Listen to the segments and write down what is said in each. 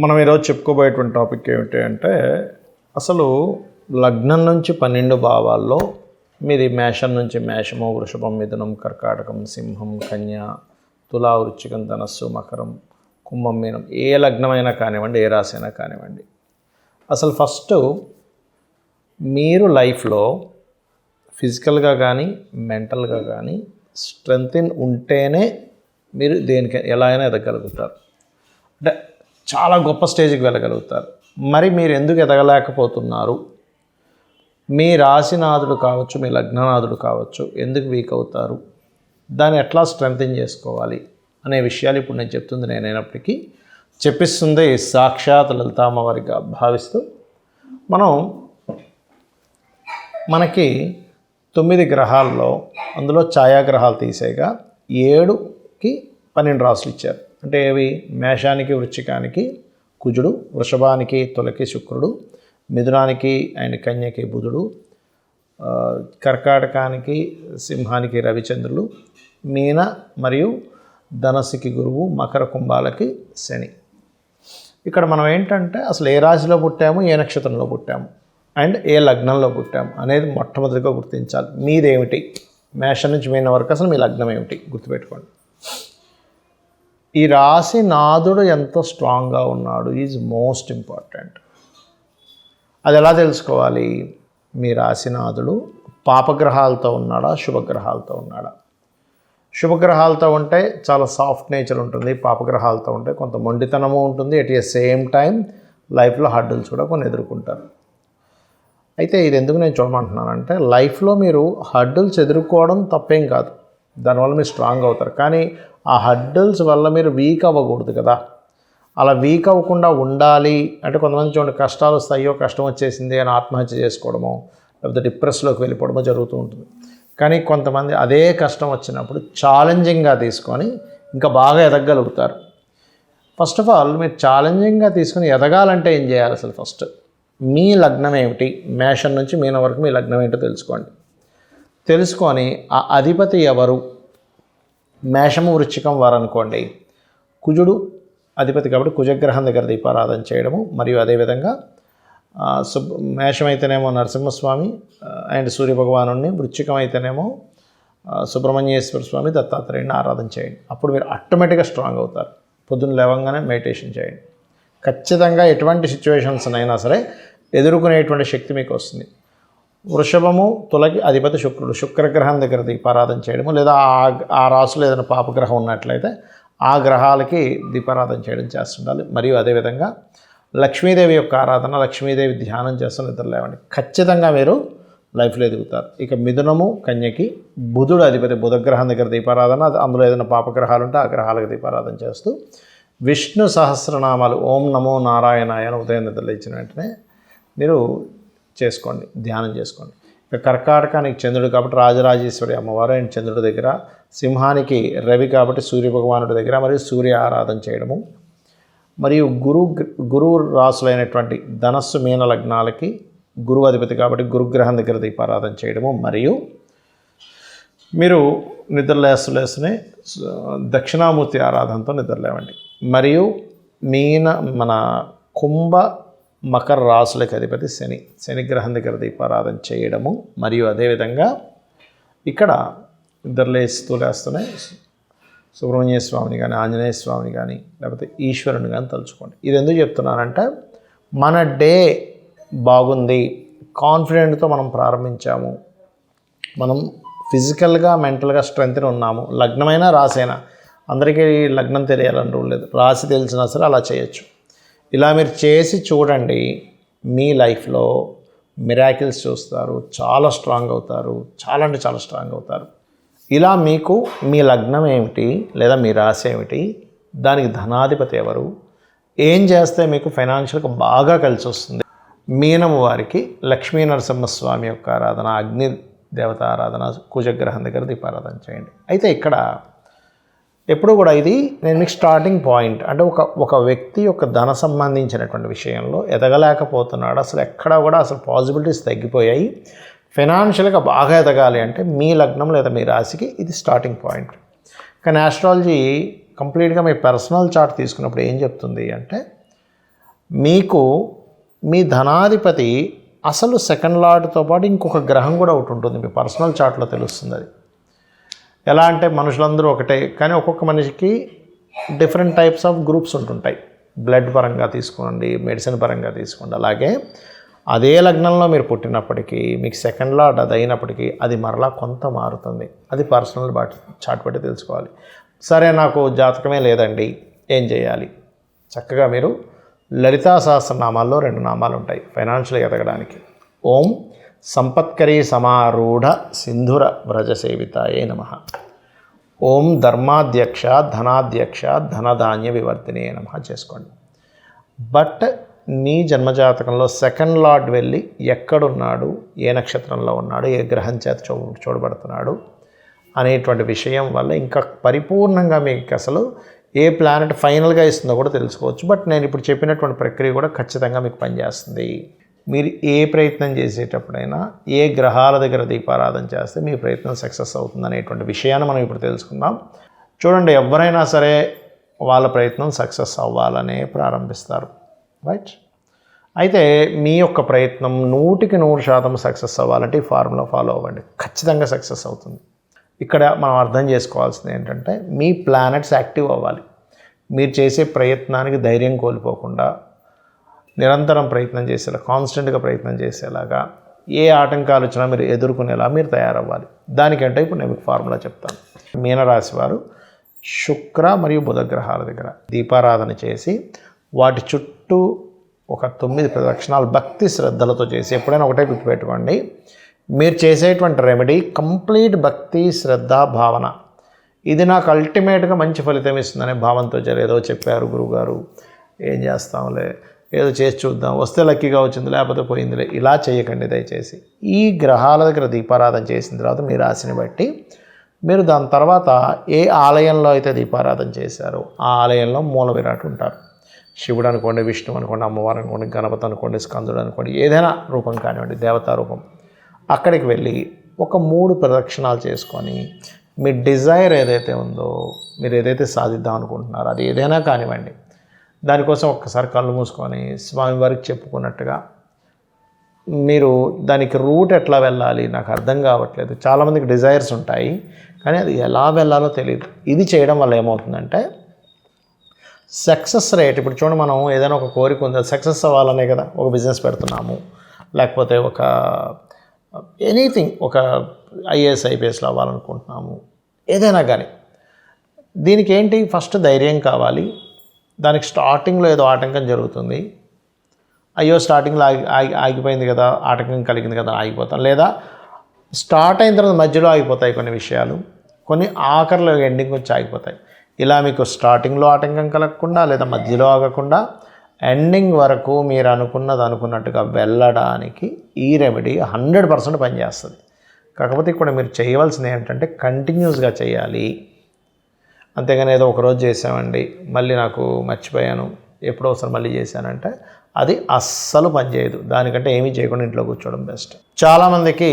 మనం ఈరోజు చెప్పుకోబోయేటువంటి టాపిక్ ఏమిటి అంటే అసలు లగ్నం నుంచి 12 భావాల్లో మీది మేషం నుంచి మేషము, వృషభం, మిథునం, కర్కాటకం, సింహం, కన్య, తులా, వృశ్చికం, ధనస్సు, మకరం, కుంభం, మీనం, ఏ లగ్నమైనా కానివ్వండి, ఏ రాశి అయినా కానివ్వండి. అసలు ఫస్ట్ మీరు లైఫ్లో ఫిజికల్గా కానీ మెంటల్గా కానీ స్ట్రెంగ్త్ ఉంటేనే మీరు దేనికి ఎలా అయినా ఎదగలుగుతారు. అంటే చాలా గొప్ప స్టేజ్కి వెళ్ళగలుగుతారు. మరి మీరు ఎందుకు ఎదగలేకపోతున్నారు? మీ రాశినాథుడు కావచ్చు, మీ లగ్ననాథుడు కావచ్చు, ఎందుకు వీక్ అవుతారు, దాన్ని ఎట్లా స్ట్రెంగ్తన్ చేసుకోవాలి అనే విషయాలు ఇప్పుడు నేను చెప్తుంది నేనైనప్పటికీ చెప్పిస్తుంది సాక్షాత్ లలితామ్మవారిగా భావిస్తూ మనకి 9 గ్రహాల్లో అందులో ఛాయాగ్రహాలు తీసేగా 7కి 12 రాసులు ఇచ్చారు. అంటే ఏవి? మేషానికి వృశ్చికానికి కుజుడు, వృషభానికి తులకి శుక్రుడు, మిథునానికి అండ్ కన్యకి బుధుడు, కర్కాటకానికి సింహానికి రవిచంద్రులు, మీన మరియు ధనస్సుకి గురువు, మకర కుంభాలకి శని. ఇక్కడ మనం ఏంటంటే అసలు ఏ రాశిలో పుట్టాము, ఏ నక్షత్రంలో పుట్టాము అండ్ ఏ లగ్నంలో పుట్టాము అనేది మొట్టమొదటిగా గుర్తించాలి. మీదేమిటి? మేషం నుంచి మీన వరకు అసలు మీ లగ్నం ఏమిటి గుర్తుపెట్టుకోండి. ఈ రాశి నాథుడు ఎంత స్ట్రాంగ్గా ఉన్నాడు ఈజ్ మోస్ట్ ఇంపార్టెంట్. అది ఎలా తెలుసుకోవాలి? మీ రాశినాథుడు పాపగ్రహాలతో ఉన్నాడా, శుభగ్రహాలతో ఉన్నాడా? శుభగ్రహాలతో ఉంటే చాలా సాఫ్ట్ నేచర్ ఉంటుంది, పాపగ్రహాలతో ఉంటే కొంత మొండితనము ఉంటుంది. ఎట్ ఏ సేమ్ టైం లైఫ్లో హర్డిల్స్ కూడా కొన్ని ఎదుర్కొంటారు. అయితే ఇది ఎందుకు నేను చూడమంటున్నానంటే లైఫ్లో మీరు హర్డిల్స్ ఎదుర్కోవడం తప్పేం కాదు, దానివల్ల మీరు స్ట్రాంగ్ అవుతారు. కానీ ఆ హర్డిల్స్ వల్ల మీరు వీక్ అవ్వకూడదు కదా. అలా వీక్ అవ్వకుండా ఉండాలి అంటే కొంతమంది చూడండి, కష్టాలు వస్తాయో కష్టం వచ్చేసింది అని ఆత్మహత్య చేసుకోవడమో లేకపోతే డిప్రెస్లోకి వెళ్ళిపోవడమో జరుగుతూ ఉంటుంది. కానీ కొంతమంది అదే కష్టం వచ్చినప్పుడు ఛాలెంజింగ్గా తీసుకొని ఇంకా బాగా ఎదగలుగుతారు. ఫస్ట్ ఆఫ్ ఆల్ మీరు ఛాలెంజింగ్గా తీసుకొని ఎదగాలంటే ఏం చేయాలి? అసలు ఫస్ట్ మీ లగ్నం ఏమిటి, మేషం నుంచి మీన వరకు మీ లగ్నం ఏంటో తెలుసుకోండి. తెలుసుకొని ఆ అధిపతి ఎవరు? మేషము వృశ్చికం వారు అనుకోండి, కుజుడు అధిపతి కాబట్టి కుజగ్రహం దగ్గర దీపారాధన చేయడము, మరియు అదేవిధంగా మేషం అయితేనేమో నరసింహస్వామి అండ్ సూర్యభగవాను, వృశ్చికం అయితేనేమో సుబ్రహ్మణ్యేశ్వర స్వామి, దత్తాత్రేయుని ఆరాధన చేయండి. అప్పుడు మీరు ఆటోమేటిక్గా స్ట్రాంగ్ అవుతారు. పొద్దున్న లేవగానే మెడిటేషన్ చేయండి. ఖచ్చితంగా ఎటువంటి సిచ్యువేషన్స్ అయినా సరే ఎదుర్కొనేటువంటి శక్తి మీకు వస్తుంది. వృషభము తులకి అధిపతి శుక్రుడు, శుక్రగ్రహం దగ్గర దీపారాధన చేయడము, లేదా ఆ రాశిలో ఏదైనా పాపగ్రహం ఉన్నట్లయితే ఆ గ్రహాలకి దీపారాధన చేయడం చేస్తుండాలి. మరియు అదేవిధంగా లక్ష్మీదేవి యొక్క ఆరాధన, లక్ష్మీదేవి ధ్యానం చేస్తూ నిద్రలేవండి. ఖచ్చితంగా మీరు లైఫ్లో ఎదుగుతారు. ఇక మిథునము కన్యకి బుధుడు అధిపతి, బుధగ్రహం దగ్గర దీపారాధన, అందులో ఏదైనా పాపగ్రహాలు ఉంటే ఆ గ్రహాలకు దీపారాధన చేస్తూ విష్ణు సహస్రనామాలు ఓం నమో నారాయణాయ అని ఉదయం నిద్రలు ఇచ్చిన వెంటనే మీరు చేసుకోండి, ధ్యానం చేసుకోండి. ఇక కర్కాటకానికి చంద్రుడు కాబట్టి రాజరాజేశ్వరి అమ్మవారు అండ్ చంద్రుడి దగ్గర, సింహానికి రవి కాబట్టి సూర్యభగవానుడి దగ్గర మరియు సూర్య ఆరాధన చేయడము, మరియు గురువు రాసులైనటువంటి ధనస్సు మీన లగ్నాలకి గురువు అధిపతి కాబట్టి గురుగ్రహం దగ్గర దీపారాధన చేయడము, మరియు మీరు నిద్రలేస్తూనే దక్షిణామూర్తి ఆరాధనతో నిద్రలేవండి. మరియు మన కుంభ మకర రాసులకి అధిపతి శనిగ్రహం దగ్గర దీపారాధన చేయడము, మరియు అదేవిధంగా ఇక్కడ నిద్రలేస్తూనే సుబ్రహ్మణ్య స్వామిని కానీ ఆంజనేయ స్వామిని కానీ లేకపోతే ఈశ్వరుని కానీ తలుచుకోండి. ఇది ఎందుకు చెప్తున్నానంటే మన డే బాగుంది, కాన్ఫిడెంట్తో మనం ప్రారంభించాము, మనం ఫిజికల్గా మెంటల్గా స్ట్రెంగ్త్ ఉన్నాము. లగ్నమైనా రాసైనా అందరికీ లగ్నం తెలియాలని రూల్ లేదు, రాసి తెలిసినా సరే అలా చేయొచ్చు. ఇలా మీరు చేసి చూడండి, మీ లైఫ్లో మిరాకిల్స్ చూస్తారు, చాలా స్ట్రాంగ్ అవుతారు, చాలా అంటే చాలా స్ట్రాంగ్ అవుతారు. ఇలా మీకు మీ లగ్నం ఏమిటి లేదా మీ రాశి ఏమిటి, దానికి ధనాధిపతి ఎవరు, ఏం చేస్తే మీకు ఫైనాన్షియల్గా బాగా కలిసి వస్తుంది. మీనము వారికి లక్ష్మీ నరసింహస్వామి యొక్క ఆరాధన, అగ్ని దేవత ఆరాధన, కుజగ్రహం దగ్గర దీపారాధన చేయండి. అయితే ఇక్కడ ఎప్పుడు కూడా ఇది నేను మీకు స్టార్టింగ్ పాయింట్ అంటే ఒక వ్యక్తి యొక్క ధన సంబంధించినటువంటి విషయంలో ఎదగలేకపోతున్నాడు, అసలు ఎక్కడ కూడా అసలు పాసిబిలిటీస్ తగ్గిపోయాయి, ఫైనాన్షియల్గా బాగా ఎదగాలి అంటే మీ లగ్నం లేదా మీ రాశికి ఇది స్టార్టింగ్ పాయింట్. కానీ ఆస్ట్రాలజీ కంప్లీట్గా మీ పర్సనల్ చార్ట్ తీసుకున్నప్పుడు ఏం చెప్తుంది అంటే మీకు మీ ధనాధిపతి అసలు సెకండ్ లార్డ్తో పాటు ఇంకొక గ్రహం కూడా ఒకటి ఉంటుంది, మీ పర్సనల్ చార్ట్లో తెలుస్తుంది. అది ఎలా అంటే మనుషులందరూ ఒకటే, కానీ ఒక్కొక్క మనిషికి డిఫరెంట్ టైప్స్ ఆఫ్ గ్రూప్స్ ఉంటుంటాయి. బ్లడ్ పరంగా తీసుకోండి, మెడిసిన్ పరంగా తీసుకోండి. అలాగే అదే లగ్నంలో మీరు పుట్టినప్పటికీ మీకు సెకండ్ లార్డ్ అది అయినప్పటికీ అది మరలా కొంత మారుతుంది. అది పర్సనల్ చార్ట్ బట్టి తెలుసుకోవాలి. సరే, నాకు జాతకమే లేదండి, ఏం చేయాలి? చక్కగా మీరు లలితా సహస్రనామాల్లో 2 నామాలు ఉంటాయి ఫైనాన్షియల్ ఎదగడానికి. ఓం సంపత్కరీ సమారూఢ సింధుర వ్రజ సేవితాయే నమః. ఓం ధర్మాధ్యక్ష ధనాధ్యక్ష ధనధాన్య వివర్ధినే నమః చేసుకోండి. బట్ మీ జన్మజాతకంలో సెకండ్ లార్డ్ వెళ్ళి ఎక్కడున్నాడు, ఏ నక్షత్రంలో ఉన్నాడు, ఏ గ్రహం చేత చూడబడుతున్నాడు అనేటువంటి విషయం వల్ల ఇంకా పరిపూర్ణంగా మీకు అసలు ఏ ప్లానెట్ ఫైనల్గా ఇస్తుందో కూడా తెలుసుకోవచ్చు. బట్ నేను ఇప్పుడు చెప్పినటువంటి ప్రక్రియ కూడా ఖచ్చితంగా మీకు పనిచేస్తుంది. మీరు ఏ ప్రయత్నం చేసేటప్పుడైనా ఏ గ్రహాల దగ్గర దీపారాధన చేస్తే మీ ప్రయత్నం సక్సెస్ అవుతుంది అనేటువంటి విషయాన్ని మనం ఇప్పుడు తెలుసుకుందాం. చూడండి, ఎవరైనా సరే వాళ్ళ ప్రయత్నం సక్సెస్ అవ్వాలనే ప్రారంభిస్తారు, రైట్? అయితే మీ యొక్క ప్రయత్నం 100% సక్సెస్ అవ్వాలంటే ఈ ఫార్ములా ఫాలో అవ్వండి, ఖచ్చితంగా సక్సెస్ అవుతుంది. ఇక్కడ మనం అర్థం చేసుకోవాల్సింది ఏంటంటే మీ ప్లానెట్స్ యాక్టివ్ అవ్వాలి. మీరు చేసే ప్రయత్నానికి ధైర్యం కోల్పోకుండా నిరంతరం ప్రయత్నం చేసేలా, కాన్స్టెంట్గా ప్రయత్నం చేసేలాగా, ఏ ఆటంకాలు వచ్చినా మీరు ఎదుర్కొనేలా మీరు తయారవ్వాలి. దానికంటే ఇప్పుడు నేను మీకు ఫార్ములా చెప్తాను. మీనరాశి వారు శుక్ర మరియు బుధ గ్రహాల దగ్గర దీపారాధన చేసి వాటి చుట్టూ ఒక 9 ప్రదక్షిణాలు భక్తి శ్రద్ధలతో చేసి, ఎప్పుడైనా ఒకటే గుర్తుపెట్టుకోండి, మీరు చేసేటువంటి రెమెడీ కంప్లీట్ భక్తి శ్రద్ధ భావన. ఇది నాకు అల్టిమేట్గా మంచి ఫలితం ఇస్తుందనే భావంతో ఏదో చెప్పారు గురువుగారు, ఏం చేస్తాంలే, ఏదో చేసి చూద్దాం, వస్తే లక్కీగా వచ్చింది, లేకపోతే పోయిందిలే, ఇలా చేయకండి దయచేసి. ఈ గ్రహాల దగ్గర దీపారాధన చేసిన తర్వాత మీ రాశిని బట్టి మీరు దాని తర్వాత ఏ ఆలయంలో అయితే దీపారాధన చేశారో ఆ ఆలయంలో మూల విరాట్ ఉంటారు. శివుడు అనుకోండి, విష్ణువు అనుకోండి, అమ్మవారు అనుకోండి, గణపతి అనుకోండి, స్కందుడు అనుకోండి, ఏదైనా రూపం కానివ్వండి, దేవతా రూపం, అక్కడికి వెళ్ళి ఒక 3 ప్రదక్షిణాలు చేసుకొని మీ డిజైర్ ఏదైతే ఉందో, మీరు ఏదైతే సాధిద్దాం అనుకుంటున్నారో అది ఏదైనా కానివ్వండి, దానికోసం ఒక్కసారి కళ్ళు మూసుకొని స్వామివారికి చెప్పుకున్నట్టుగా మీరు దానికి రూట్ ఎట్లా వెళ్ళాలి నాకు అర్థం కావట్లేదు. చాలామందికి డిజైర్స్ ఉంటాయి కానీ అది ఎలా వెళ్ళాలో తెలియదు. ఇది చేయడం వల్ల ఏమవుతుందంటే సక్సెస్ రేట్, ఇప్పుడు చూడండి, మనం ఏదైనా ఒక కోరిక ఉంది, సక్సెస్ అవ్వాలనే కదా ఒక బిజినెస్ పెడుతున్నాము, లేకపోతే ఒక ఎనీథింగ్, ఒక ఐఏఎస్ ఐపీఎస్లో అవ్వాలనుకుంటున్నాము, ఏదైనా కానీ. దీనికి ఏంటి, ఫస్ట్ ధైర్యం కావాలి. దానికి స్టార్టింగ్లో ఏదో ఆటంకం జరుగుతుంది, అయ్యో స్టార్టింగ్లో ఆగిపోయింది కదా, ఆటంకం కలిగింది కదా ఆగిపోతాం, లేదా స్టార్ట్ అయిన తర్వాత మధ్యలో ఆగిపోతాయి కొన్ని విషయాలు, కొన్ని ఆఖరిలో ఎండింగ్ వచ్చి ఆగిపోతాయి. ఇలా మీకు స్టార్టింగ్లో ఆటంకం కలగకుండా, లేదా మధ్యలో ఆగకుండా ఎండింగ్ వరకు మీరు అనుకున్నట్టుగా వెళ్ళడానికి ఈ రెమెడీ 100% పనిచేస్తుంది. కాకపోతే ఇక్కడ మీరు చేయవలసింది ఏంటంటే కంటిన్యూస్గా చేయాలి. అంతేగాని ఏదో ఒకరోజు చేసామండి, మళ్ళీ నాకు మర్చిపోయాను, ఎప్పుడో ఒకసారి మళ్ళీ చేశానంటే అది అస్సలు పనిచేయదు. దానికంటే ఏమీ చేయకుండా ఇంట్లో కూర్చోవడం బెస్ట్. చాలామందికి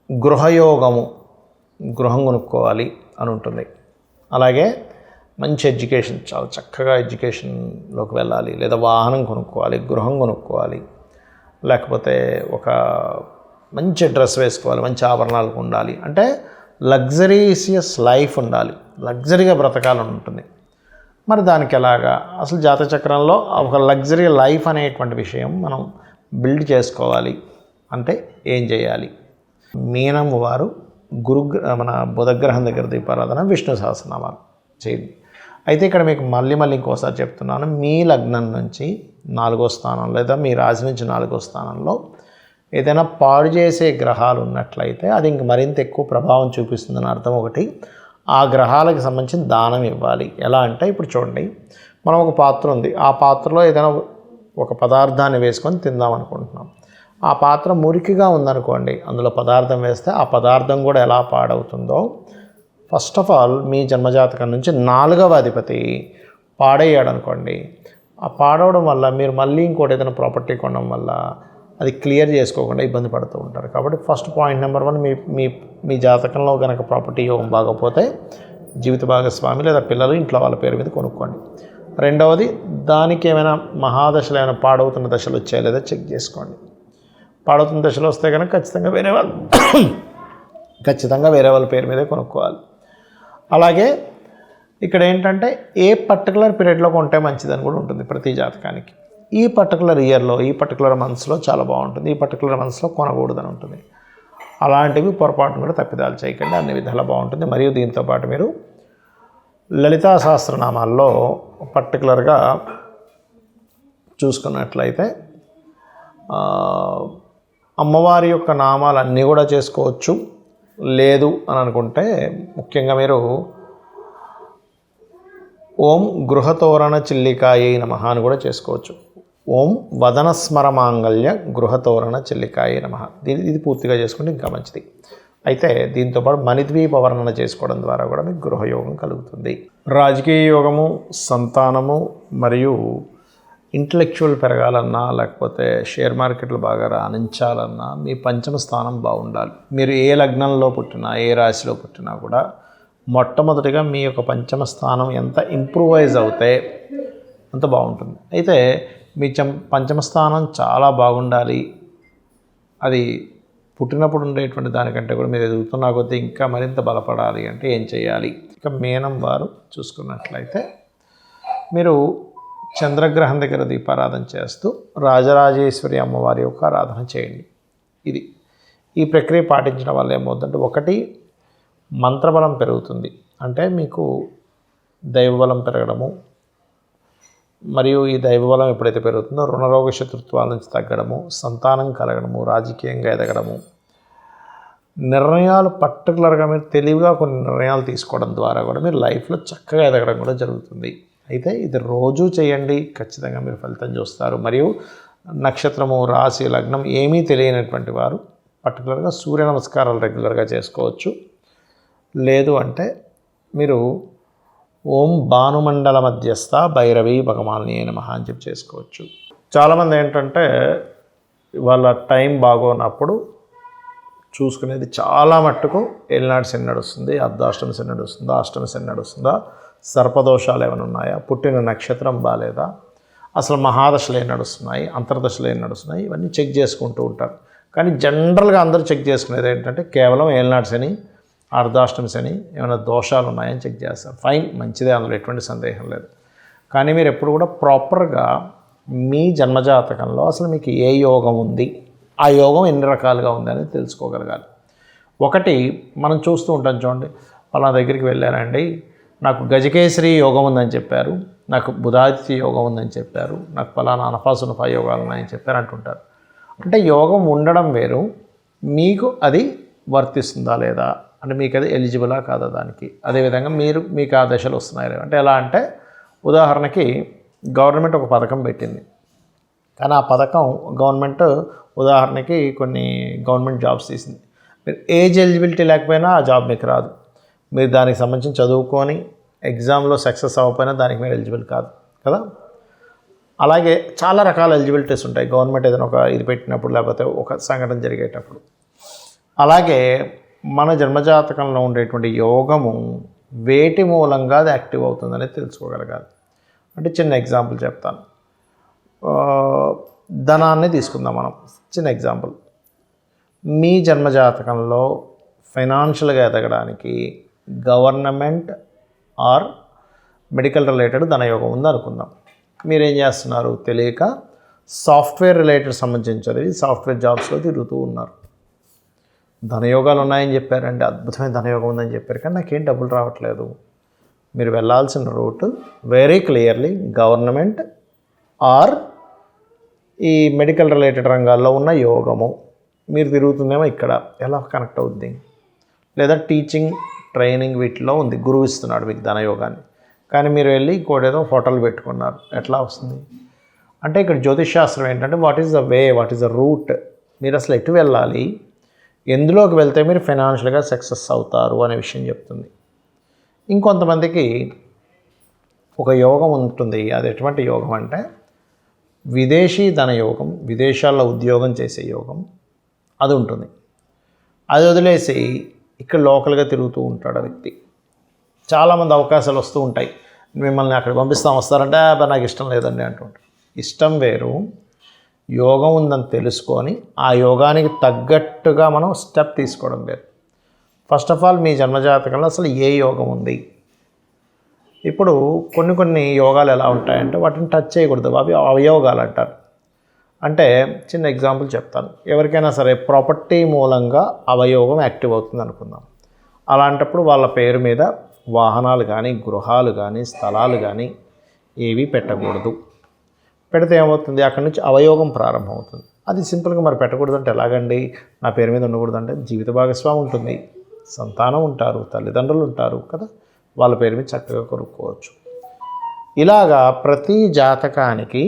గృహయోగము, గృహం కొనుక్కోవాలి అని ఉంటుంది. అలాగే మంచి ఎడ్యుకేషన్, చాలా చక్కగా ఎడ్యుకేషన్లోకి వెళ్ళాలి, లేదా వాహనం కొనుక్కోవాలి, గృహం కొనుక్కోవాలి, లేకపోతే ఒక మంచి డ్రెస్ వేసుకోవాలి, మంచి ఆభరణాలు ఉండాలి, అంటే లగ్జరీసియస్ లైఫ్ ఉండాలి, లగ్జరీగా బ్రతకాలని ఉంటుంది. మరి దానికి ఎలాగా, అసలు జాతక చక్రంలో ఒక లగ్జరీ లైఫ్ అనేటువంటి విషయం మనం బిల్డ్ చేసుకోవాలి అంటే ఏం చేయాలి? మీనం వారు మన బుధగ్రహం దగ్గర దీపారాధన, విష్ణు సహస్రనామాలు చేయండి. అయితే ఇక్కడ మీకు మళ్ళీ ఇంకోసారి చెప్తున్నాను, మీ లగ్నం నుంచి 4వ స్థానం లేదా మీ రాశి నుంచి 4వ స్థానంలో ఏదైనా పాడు చేసే గ్రహాలు ఉన్నట్లయితే అది ఇంక మరింత ఎక్కువ ప్రభావం చూపిస్తుందని అర్థం. ఒకటి, ఆ గ్రహాలకు సంబంధించిన దానం ఇవ్వాలి. ఎలా అంటే ఇప్పుడు చూడండి, మనం ఒక పాత్ర ఉంది, ఆ పాత్రలో ఏదైనా ఒక పదార్థాన్ని వేసుకొని తిందాం అనుకుంటున్నాం. ఆ పాత్ర మురికిగా ఉందనుకోండి, అందులో పదార్థం వేస్తే ఆ పదార్థం కూడా ఎలా పాడవుతుందో, ఫస్ట్ ఆఫ్ ఆల్ మీ జన్మజాతకం నుంచి 4వ అధిపతి పాడయ్యాడు అనుకోండి, ఆ పాడవడం వల్ల మీరు మళ్ళీ ఇంకోటి ఏదైనా ప్రాపర్టీ కొనడం వల్ల అది క్లియర్ చేసుకోకుండా ఇబ్బంది పడుతూ ఉంటారు. కాబట్టి ఫస్ట్ పాయింట్ నెంబర్ 1, మీ జాతకంలో కనుక ప్రాపర్టీ యోగం బాగపోతే జీవిత భాగస్వామి లేదా పిల్లలు ఇంట్లో వాళ్ళ పేరు మీద కొనుక్కోండి. రెండవది దానికి ఏమైనా మహాదశలు ఏమైనా పాడవుతున్న దశలు వచ్చాయా లేదా చెక్ చేసుకోండి. పాడవుతున్న దశలు వస్తే కనుక ఖచ్చితంగా వేరే వాళ్ళ పేరు మీదే కొనుక్కోవాలి. అలాగే ఇక్కడ ఏంటంటే ఏ పర్టికులర్ పీరియడ్లో కొంటే మంచిదని కూడా ఉంటుంది ప్రతి జాతకానికి. ఈ పర్టికులర్ ఇయర్లో, ఈ పర్టికులర్ మంత్స్లో చాలా బాగుంటుంది, ఈ పర్టికులర్ మంత్స్లో కొనకూడదని ఉంటుంది. అలాంటివి పొరపాటును కూడా తప్పిదాలు చేయకండి, అన్ని విధాలా బాగుంటుంది. మరియు దీంతోపాటు మీరు లలితా సహస్రనామాల్లో పర్టికులర్గా చూసుకున్నట్లయితే అమ్మవారి యొక్క నామాలు అన్నీ కూడా చేసుకోవచ్చు. లేదు అని అనుకుంటే ముఖ్యంగా మీరు ఓం గృహతోరణ చిల్లికాయై నమః అని కూడా చేసుకోవచ్చు. ఓం వదనస్మర మాంగళ్య గృహతోరణ చిల్లికాయై నమః, ఇది పూర్తిగా చేసుకుంటే ఇంకా మంచిది. అయితే దీంతోపాటు మణిద్వీప వర్ణన చేసుకోవడం ద్వారా కూడా మీకు గృహయోగం కలుగుతుంది. రాజకీయ యోగము, సంతానము మరియు ఇంటలెక్చువల్ పెరగాలన్నా లేకపోతే షేర్ మార్కెట్లు బాగా రాణించాలన్నా మీ పంచమ స్థానం బాగుండాలి. మీరు ఏ లగ్నంలో పుట్టినా, ఏ రాశిలో పుట్టినా కూడా మొట్టమొదటిగా మీ యొక్క పంచమ స్థానం ఎంత ఇంప్రూవైజ్ అవుతే అంత బాగుంటుంది. అయితే మీ పంచమ స్థానం చాలా బాగుండాలి, అది పుట్టినప్పుడు ఉండేటువంటి దానికంటే కూడా మీరు ఎదుగుతున్న కొద్దీ ఇంకా మరింత బలపడాలి అంటే ఏం చేయాలి? ఇక మీనం వారు చూసుకున్నట్లయితే మీరు చంద్రగ్రహం దగ్గర దీపారాధన చేస్తూ రాజరాజేశ్వరి అమ్మవారి యొక్క ఆరాధన చేయండి. ఈ ప్రక్రియ పాటించడం వల్ల ఏమవుతుందంటే, ఒకటి మంత్రబలం పెరుగుతుంది, అంటే మీకు దైవబలం పెరగడము, మరియు ఈ దైవబలం ఎప్పుడైతే పెరుగుతుందో రుణరోగ శత్రుత్వాల నుంచి తగ్గడము, సంతానం కలగడము, రాజకీయంగా ఎదగడము, నిర్ణయాలు పర్టికులర్గా మీరు తెలివిగా కొన్ని నిర్ణయాలు తీసుకోవడం ద్వారా కూడా మీరు లైఫ్లో చక్కగా ఎదగడం కూడా జరుగుతుంది. అయితే ఇది రోజు చేయండి, ఖచ్చితంగా మీరు ఫలితం చూస్తారు. మరియు నక్షత్రము, రాశి, లగ్నం ఏమీ తెలియనటువంటి వారు పర్టికులర్గా సూర్య నమస్కారాలు రెగ్యులర్గా చేసుకోవచ్చు. లేదు అంటే మీరు ఓం భానుమండల మధ్యస్థ భైరవి భగవాని నమః అని చెప్పి చేసుకోవచ్చు. చాలామంది ఏంటంటే వాళ్ళ టైం బాగోనప్పుడు చూసుకునేది చాలా మట్టుకు ఏలినాటి శని నడుస్తుంది, అర్ధాష్టమి శని నడుస్తుందా, అష్టమి శని నడుస్తుందా, సర్పదోషాలు ఏమైనా ఉన్నాయా, పుట్టిన నక్షత్రం బాగాలేదా, అసలు మహాదశలు ఏం నడుస్తున్నాయి, అంతర్దశలు ఏం నడుస్తున్నాయి, ఇవన్నీ చెక్ చేసుకుంటూ ఉంటారు. కానీ జనరల్గా అందరూ చెక్ చేసుకునేది ఏంటంటే కేవలం ఏలినాటి శని, అర్ధాష్టమి శని ఏమైనా దోషాలు ఉన్నాయని చెక్ చేస్తారు. ఫైన్, మంచిదే, అందులో ఎటువంటి సందేహం లేదు. కానీ మీరు ఎప్పుడు కూడా ప్రాపర్గా మీ జన్మజాతకంలో అసలు మీకు ఏ యోగం ఉంది, ఆ యోగం ఎన్ని రకాలుగా ఉంది అనేది తెలుసుకోగలగాలి. ఒకటి మనం చూస్తూ ఉంటాం, చూడండి, వాళ్ళ దగ్గరికి వెళ్ళారండి, నాకు గజకేసరి యోగం ఉందని చెప్పారు, నాకు బుధాదిత్య యోగం ఉందని చెప్పారు, నాకు ఫలానా అనఫాసునఫ యోగాలు ఉన్నాయని చెప్పారు అంటుంటారు. అంటే యోగం ఉండడం వేరు, మీకు అది వర్తిస్తుందా లేదా, అంటే మీకు అది ఎలిజిబులా కాదా దానికి. అదేవిధంగా మీకు ఆ దశలు వస్తున్నాయి అంటే ఎలా అంటే, ఉదాహరణకి గవర్నమెంట్ ఒక పథకం పెట్టింది, కానీ ఆ పథకం గవర్నమెంట్ ఉదాహరణకి కొన్ని గవర్నమెంట్ జాబ్స్ తీసింది. మీరు ఏజ్ ఎలిజిబిలిటీ లేకపోయినా ఆ జాబ్ మీకు రాదు. మీరు దానికి సంబంధించి చదువుకొని ఎగ్జామ్లో సక్సెస్ అవ్వకపోయినా దానికి మీరు ఎలిజిబుల్ కాదు కదా. అలాగే చాలా రకాల ఎలిజిబిలిటీస్ ఉంటాయి గవర్నమెంట్ ఏదైనా ఒక ఇది పెట్టినప్పుడు, లేకపోతే ఒక సంఘటన జరిగేటప్పుడు. అలాగే మన జన్మజాతకంలో ఉండేటువంటి యోగము వేటి మూలంగా అది యాక్టివ్ అవుతుందనేది తెలుసుకోగలగాలి. అంటే చిన్న ఎగ్జాంపుల్ చెప్తాను, ధనాన్ని తీసుకుందాం మనం. చిన్న ఎగ్జాంపుల్, మీ జన్మజాతకంలో ఫైనాన్షియల్గా ఎదగడానికి గవర్నమెంట్ ఆర్ మెడికల్ రిలేటెడ్ ధనయోగం ఉంది అనుకుందాం. మీరేం చేస్తున్నారు తెలియక సాఫ్ట్వేర్ రిలేటెడ్ సంబంధించి సాఫ్ట్వేర్ జాబ్స్లో తిరుగుతూ ఉన్నారు. ధనయోగాలు ఉన్నాయని చెప్పారండి, అద్భుతమైన ధనయోగం ఉందని చెప్పారు, కానీ నాకేం డబ్బులు రావట్లేదు. మీరు వెళ్ళాల్సిన route very clearly government or ఈ మెడికల్ రిలేటెడ్ రంగాల్లో ఉన్న యోగము. మీరు తిరుగుతుందేమో ఇక్కడ, ఎలా కనెక్ట్ అవుద్ది? లేదా టీచింగ్, ట్రైనింగ్ వీటిలో ఉంది, గురువు ఇస్తున్నాడు మీకు ధనయోగాన్ని, కానీ మీరు వెళ్ళి ఇంకోటేదో హోటల్ పెట్టుకున్నారు, ఎట్లా వస్తుంది? అంటే ఇక్కడ జ్యోతిష్ శాస్త్రం ఏంటంటే what is the way, what is the route, మీరు అసలు ఎటు వెళ్ళాలి, ఎందులోకి వెళ్తే మీరు ఫైనాన్షియల్గా సక్సెస్ అవుతారు అనే విషయం చెప్తుంది. ఇంకొంతమందికి ఒక యోగం ఉంటుంది, అది ఎటువంటి యోగం అంటే విదేశీ ధన యోగం, విదేశాల్లో ఉద్యోగం చేసే యోగం, అది ఉంటుంది. అది వదిలేసి ఇక్కడ లోకల్గా తిరుగుతూ ఉంటాడు ఆ వ్యక్తి. చాలామంది అవకాశాలు వస్తూ ఉంటాయి, మిమ్మల్ని అక్కడ పంపిస్తాం వస్తారంటే నాకు ఇష్టం లేదండి అంటుంటారు. ఇష్టం వేరు, యోగం ఉందని తెలుసుకొని ఆ యోగానికి తగ్గట్టుగా మనం స్టెప్ తీసుకోవడం వేరు. ఫస్ట్ ఆఫ్ ఆల్ మీ జన్మజాతకంలో అసలు ఏ యోగం ఉంది? ఇప్పుడు కొన్ని యోగాలు ఎలా ఉంటాయంటే వాటిని టచ్ చేయకూడదు, అవి అవయోగాలు అంటారు. అంటే చిన్న ఎగ్జాంపుల్ చెప్తాను. ఎవరికైనా సరే ప్రాపర్టీ మూలంగా అవయోగం యాక్టివ్ అవుతుంది అనుకుందాం. అలాంటప్పుడు వాళ్ళ పేరు మీద వాహనాలు కానీ, గృహాలు కానీ, స్థలాలు కానీ ఏవి పెట్టకూడదు. పెడితే ఏమవుతుంది? అక్కడి నుంచి అవయోగం ప్రారంభమవుతుంది. అది సింపుల్గా మరి పెట్టకూడదు అంటే ఎలాగండి? నా పేరు మీద ఉండకూడదు అంటే జీవిత భాగస్వామి ఉంటుంది, సంతానం ఉంటారు, తల్లిదండ్రులు ఉంటారు కదా, వాళ్ళ పేరు మీద చక్కగా కొనుక్కోవచ్చు. ఇలాగా ప్రతి జాతకానికి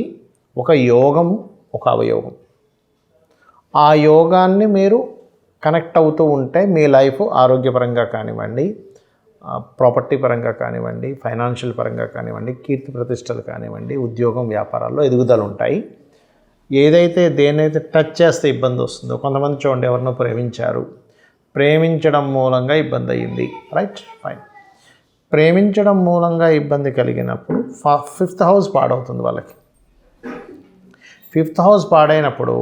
ఒక యోగం, ఒక అవయోగం. ఆ యోగాన్ని మీరు కనెక్ట్ అవుతూ ఉంటే మీ లైఫ్ ఆరోగ్యపరంగా కానివ్వండి, ప్రాపర్టీ పరంగా కానివ్వండి, ఫైనాన్షియల్ పరంగా కానివ్వండి, కీర్తి ప్రతిష్టలు కానివ్వండి, ఉద్యోగం వ్యాపారాల్లో ఎదుగుదల ఉంటాయి. ఏదైతే దేనైతే టచ్ చేస్తే ఇబ్బంది వస్తుందో, కొంతమంది చూడండి ఎవరినో ప్రేమించారు, ప్రేమించడం మూలంగా ఇబ్బంది అయ్యింది, రైట్, ఫైన్. ప్రేమించడం మూలంగా ఇబ్బంది కలిగినప్పుడు 5th హౌస్ పాడవుతుంది వాళ్ళకి. 5th హౌస్ పాడైనప్పుడు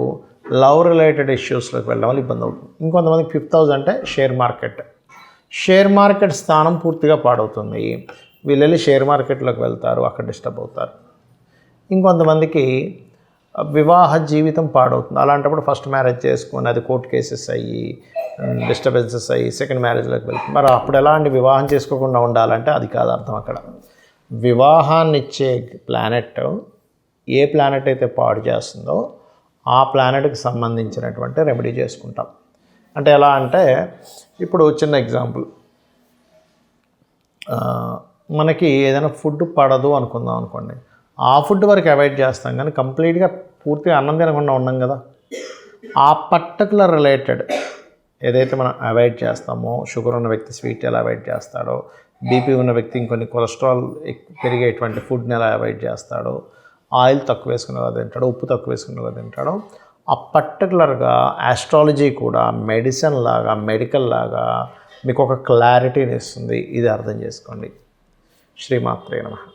లవ్ రిలేటెడ్ ఇష్యూస్లోకి వెళ్ళడం వల్ల ఇబ్బంది అవుతుంది. ఇంకొంతమందికి 5th హౌస్ అంటే షేర్ మార్కెట్ స్థానం పూర్తిగా పాడవుతుంది. వీళ్ళు వెళ్ళి షేర్ మార్కెట్లోకి వెళ్తారు, అక్కడ డిస్టర్బ్ అవుతారు. ఇంకొంతమందికి వివాహ జీవితం పాడవుతుంది. అలాంటప్పుడు ఫస్ట్ మ్యారేజ్ చేసుకొని అది కోర్టు కేసెస్ అయ్యి డిస్టర్బెన్సెస్ అయ్యి సెకండ్ మ్యారేజ్లోకి వెళ్తుంది. మరి అప్పుడు ఎలాంటి వివాహం చేసుకోకుండా ఉండాలంటే అది కాదు అర్థం. అక్కడ వివాహాన్ని ఇచ్చే ప్లానెట్ ఏ ప్లానెట్ అయితే పాడు చేస్తుందో ఆ ప్లానెట్కి సంబంధించినటువంటి రెమెడీ చేసుకుంటాం. అంటే ఎలా అంటే ఇప్పుడు చిన్న ఎగ్జాంపుల్, మనకి ఏదైనా ఫుడ్ పడదు అనుకుందాం అనుకోండి, ఆ ఫుడ్ వరకు అవాయిడ్ చేస్తాం కానీ కంప్లీట్గా పూర్తిగా అన్నం తినకుండా ఉన్నాం కదా. ఆ పర్టికులర్ రిలేటెడ్ ఏదైతే మనం అవాయిడ్ చేస్తామో, షుగర్ ఉన్న వ్యక్తి స్వీట్ ఎలా అవాయిడ్ చేస్తాడో, బీపీ ఉన్న వ్యక్తి ఇంకొన్ని కొలెస్ట్రాల్ పెరిగేటువంటి ఫుడ్ని ఎలా అవాయిడ్ చేస్తాడో, ఆయిల్ తక్కువ వేసుకునేలా తింటాడో, ఉప్పు తక్కువ వేసుకునేలా తింటాడో, ఆ పర్టికులర్గా ఆస్ట్రాలజీ కూడా మెడిసిన్ లాగా, మెడికల్ లాగా మీకు ఒక క్లారిటీని ఇస్తుంది. ఇది అర్థం చేసుకోండి. శ్రీమాత్రే నమః.